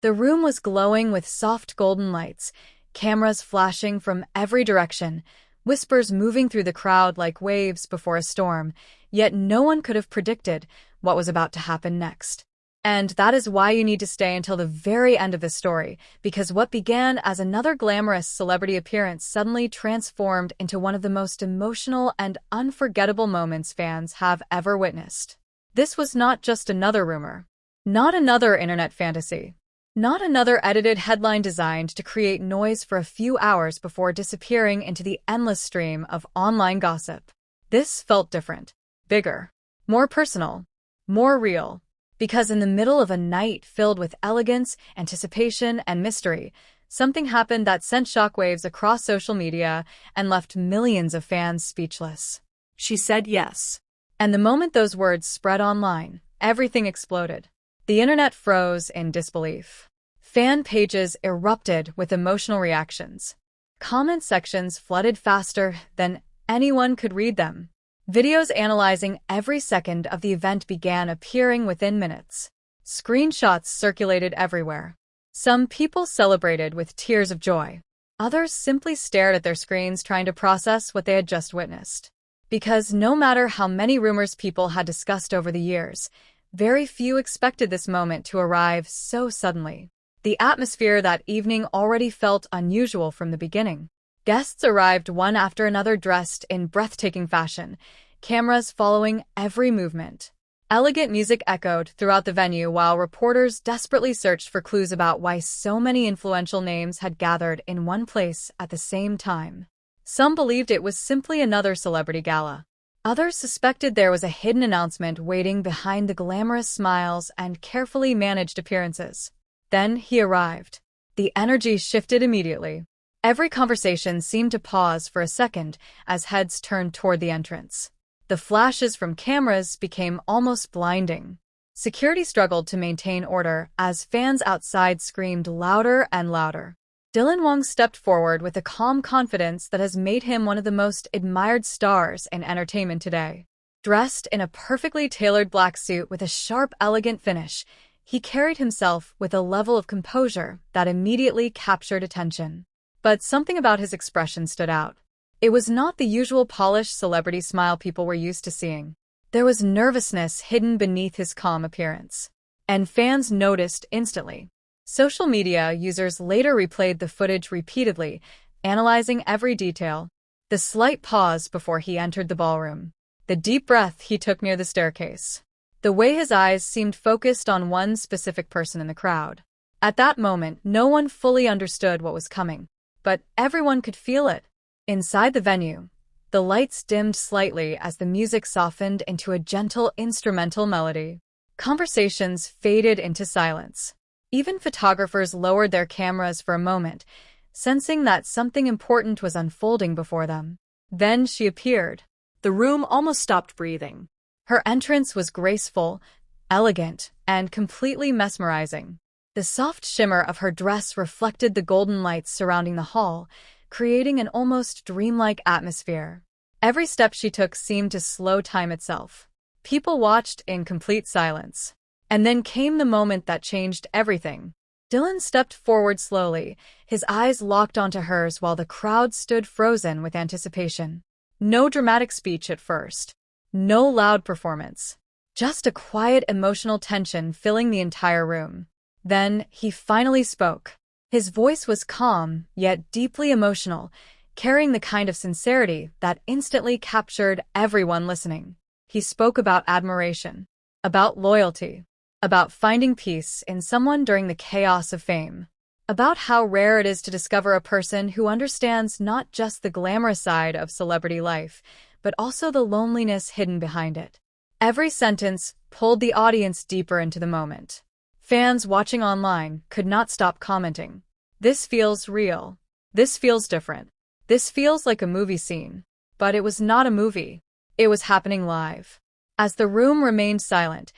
The room was glowing with soft golden lights, cameras flashing from every direction, whispers moving through the crowd like waves before a storm, yet no one could have predicted what was about to happen next. And that is why you need to stay until the very end of the story, because what began as another glamorous celebrity appearance suddenly transformed into one of the most emotional and unforgettable moments fans have ever witnessed. This was not just another rumor, not another internet fantasy, not another edited headline designed to create noise for a few hours before disappearing into the endless stream of online gossip. This felt different, bigger, more personal, more real. Because in the middle of a night filled with elegance, anticipation, and mystery, something happened that sent shockwaves across social media and left millions of fans speechless. She said yes. And the moment those words spread online, everything exploded. The internet froze in disbelief. Fan pages erupted with emotional reactions. Comment sections flooded faster than anyone could read them. Videos analyzing every second of the event began appearing within minutes. Screenshots circulated everywhere. Some people celebrated with tears of joy. Others simply stared at their screens trying to process what they had just witnessed. Because no matter how many rumors people had discussed over the years, very few expected this moment to arrive so suddenly. The atmosphere that evening already felt unusual from the beginning. Guests arrived one after another dressed in breathtaking fashion, cameras following every movement. Elegant music echoed throughout the venue while reporters desperately searched for clues about why so many influential names had gathered in one place at the same time. Some believed it was simply another celebrity gala. Others suspected there was a hidden announcement waiting behind the glamorous smiles and carefully managed appearances. Then he arrived. The energy shifted immediately. Every conversation seemed to pause for a second as heads turned toward the entrance. The flashes from cameras became almost blinding. Security struggled to maintain order as fans outside screamed louder and louder. Dylan Wang stepped forward with a calm confidence that has made him one of the most admired stars in entertainment today. Dressed in a perfectly tailored black suit with a sharp, elegant finish, he carried himself with a level of composure that immediately captured attention. But something about his expression stood out. It was not the usual polished celebrity smile people were used to seeing. There was nervousness hidden beneath his calm appearance. And fans noticed instantly. Social media users later replayed the footage repeatedly, analyzing every detail. The slight pause before he entered the ballroom. The deep breath he took near the staircase. The way his eyes seemed focused on one specific person in the crowd. At that moment, no one fully understood what was coming, but everyone could feel it. Inside the venue, the lights dimmed slightly as the music softened into a gentle instrumental melody. Conversations faded into silence. Even photographers lowered their cameras for a moment, sensing that something important was unfolding before them. Then she appeared. The room almost stopped breathing. Her entrance was graceful, elegant, and completely mesmerizing. The soft shimmer of her dress reflected the golden lights surrounding the hall, creating an almost dreamlike atmosphere. Every step she took seemed to slow time itself. People watched in complete silence. And then came the moment that changed everything. Dylan stepped forward slowly, his eyes locked onto hers while the crowd stood frozen with anticipation. No dramatic speech at first. No loud performance. Just a quiet emotional tension filling the entire room. Then he finally spoke. His voice was calm, yet deeply emotional, carrying the kind of sincerity that instantly captured everyone listening. He spoke about admiration, about loyalty, about finding peace in someone during the chaos of fame, about how rare it is to discover a person who understands not just the glamorous side of celebrity life, but also the loneliness hidden behind it. Every sentence pulled the audience deeper into the moment. Fans watching online could not stop commenting. This feels real. This feels different. This feels like a movie scene. But it was not a movie. It was happening live. As the room remained silent,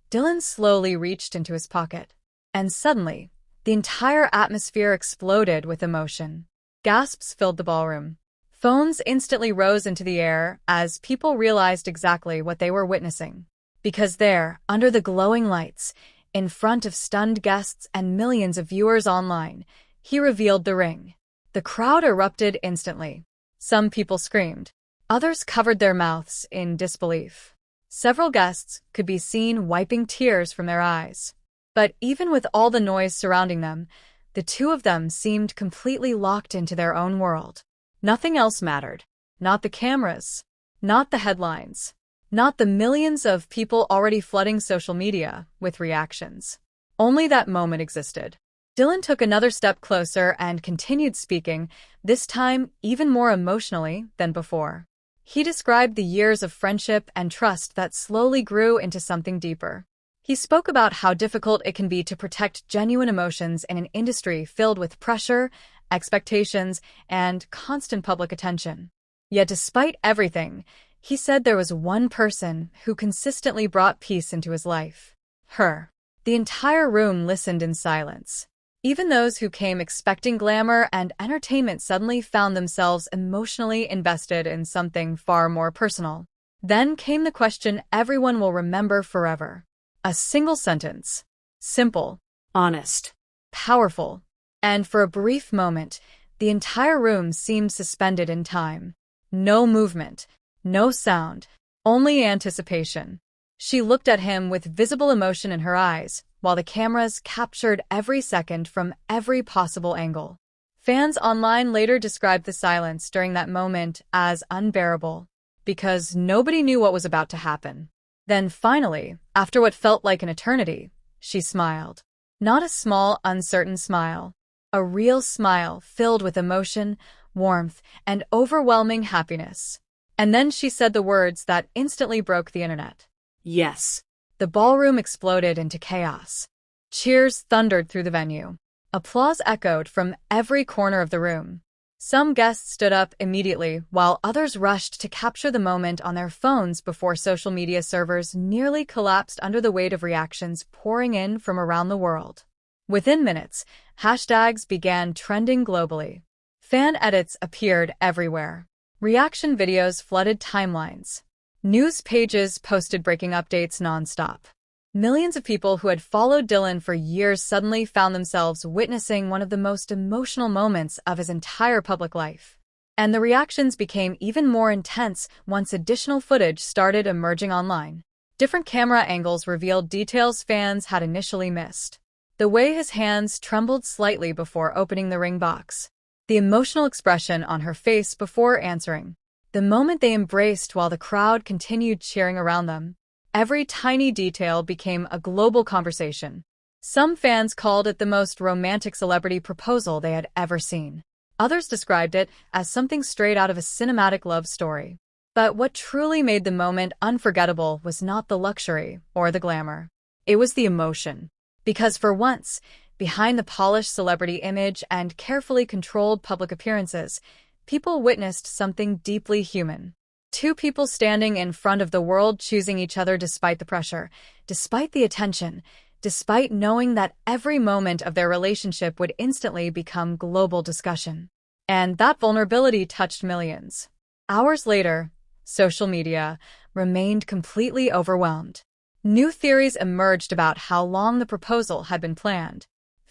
Dylan slowly reached into his pocket. And suddenly, the entire atmosphere exploded with emotion. Gasps filled the ballroom. Phones instantly rose into the air as people realized exactly what they were witnessing. Because there, under the glowing lights, In front of stunned guests and millions of viewers online, he revealed the ring. The crowd erupted instantly. Some people screamed. Others covered their mouths in disbelief. Several guests could be seen wiping tears from their eyes. But even with all the noise surrounding them, the two of them seemed completely locked into their own world. Nothing else mattered. Not the cameras. Not the headlines. Not the millions of people already flooding social media with reactions. Only that moment existed. Dylan took another step closer and continued speaking, this time even more emotionally than before. He described the years of friendship and trust that slowly grew into something deeper. He spoke about how difficult it can be to protect genuine emotions in an industry filled with pressure, expectations, and constant public attention. Yet despite everything, he said there was one person who consistently brought peace into his life. Her. The entire room listened in silence. Even those who came expecting glamour and entertainment suddenly found themselves emotionally invested in something far more personal. Then came the question everyone will remember forever. A single sentence. Simple. Honest. Powerful. And for a brief moment, the entire room seemed suspended in time. No movement. No sound. Only anticipation. She looked at him with visible emotion in her eyes, while the cameras captured every second from every possible angle. Fans online later described the silence during that moment as unbearable, because nobody knew what was about to happen. Then finally, after what felt like an eternity, she smiled. Not a small, uncertain smile. A real smile filled with emotion, warmth, and overwhelming happiness. And then she said the words that instantly broke the internet. Yes. The ballroom exploded into chaos. Cheers thundered through the venue. Applause echoed from every corner of the room. Some guests stood up immediately, while others rushed to capture the moment on their phones before social media servers nearly collapsed under the weight of reactions pouring in from around the world. Within minutes, hashtags began trending globally. Fan edits appeared everywhere. Reaction videos flooded timelines. News pages posted breaking updates nonstop. Millions of people who had followed Dylan for years suddenly found themselves witnessing one of the most emotional moments of his entire public life. And the reactions became even more intense once additional footage started emerging online. Different camera angles revealed details fans had initially missed. The way his hands trembled slightly before opening the ring box. The emotional expression on her face before answering. The moment they embraced while the crowd continued cheering around them. Every tiny detail became a global conversation. Some fans called it the most romantic celebrity proposal they had ever seen. Others described it as something straight out of a cinematic love story. But what truly made the moment unforgettable was not the luxury or the glamour. It was the emotion. Because for once, behind the polished celebrity image and carefully controlled public appearances, people witnessed something deeply human. Two people standing in front of the world choosing each other despite the pressure, despite the attention, despite knowing that every moment of their relationship would instantly become global discussion. And that vulnerability touched millions. Hours later, social media remained completely overwhelmed. New theories emerged about how long the proposal had been planned.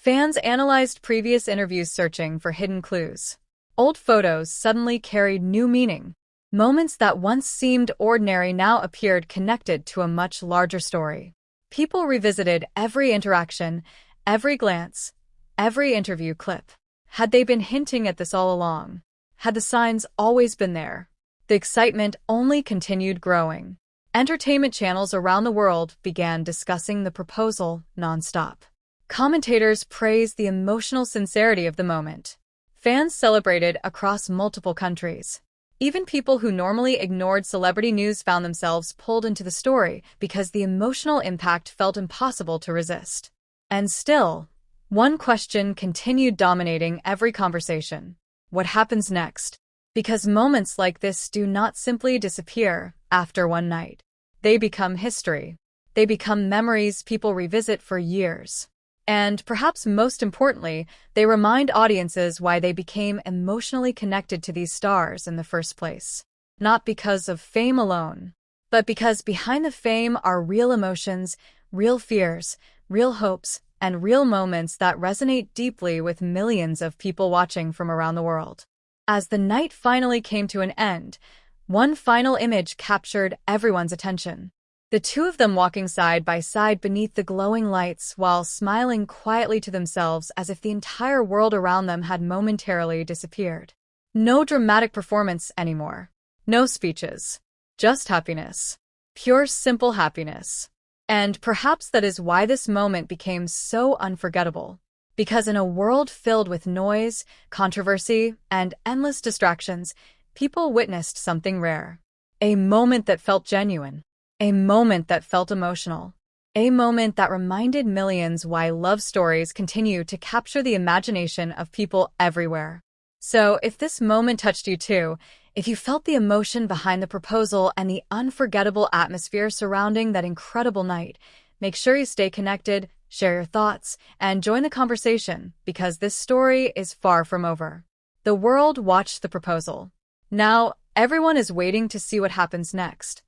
Fans analyzed previous interviews searching for hidden clues. Old photos suddenly carried new meaning. Moments that once seemed ordinary now appeared connected to a much larger story. People revisited every interaction, every glance, every interview clip. Had they been hinting at this all along? Had the signs always been there? The excitement only continued growing. Entertainment channels around the world began discussing the proposal nonstop. Commentators praised the emotional sincerity of the moment. Fans celebrated across multiple countries. Even people who normally ignored celebrity news found themselves pulled into the story because the emotional impact felt impossible to resist. And still, one question continued dominating every conversation. What happens next? Because moments like this do not simply disappear after one night. They become history. They become memories people revisit for years. And perhaps most importantly, they remind audiences why they became emotionally connected to these stars in the first place. Not because of fame alone, but because behind the fame are real emotions, real fears, real hopes, and real moments that resonate deeply with millions of people watching from around the world. As the night finally came to an end, one final image captured everyone's attention. The two of them walking side by side beneath the glowing lights while smiling quietly to themselves as if the entire world around them had momentarily disappeared. No dramatic performance anymore. No speeches. Just happiness. Pure, simple happiness. And perhaps that is why this moment became so unforgettable. Because in a world filled with noise, controversy, and endless distractions, people witnessed something rare. A moment that felt genuine. A moment that felt emotional. A moment that reminded millions why love stories continue to capture the imagination of people everywhere. So, if this moment touched you too, if you felt the emotion behind the proposal and the unforgettable atmosphere surrounding that incredible night, make sure you stay connected, share your thoughts, and join the conversation because this story is far from over. The world watched the proposal. Now, everyone is waiting to see what happens next.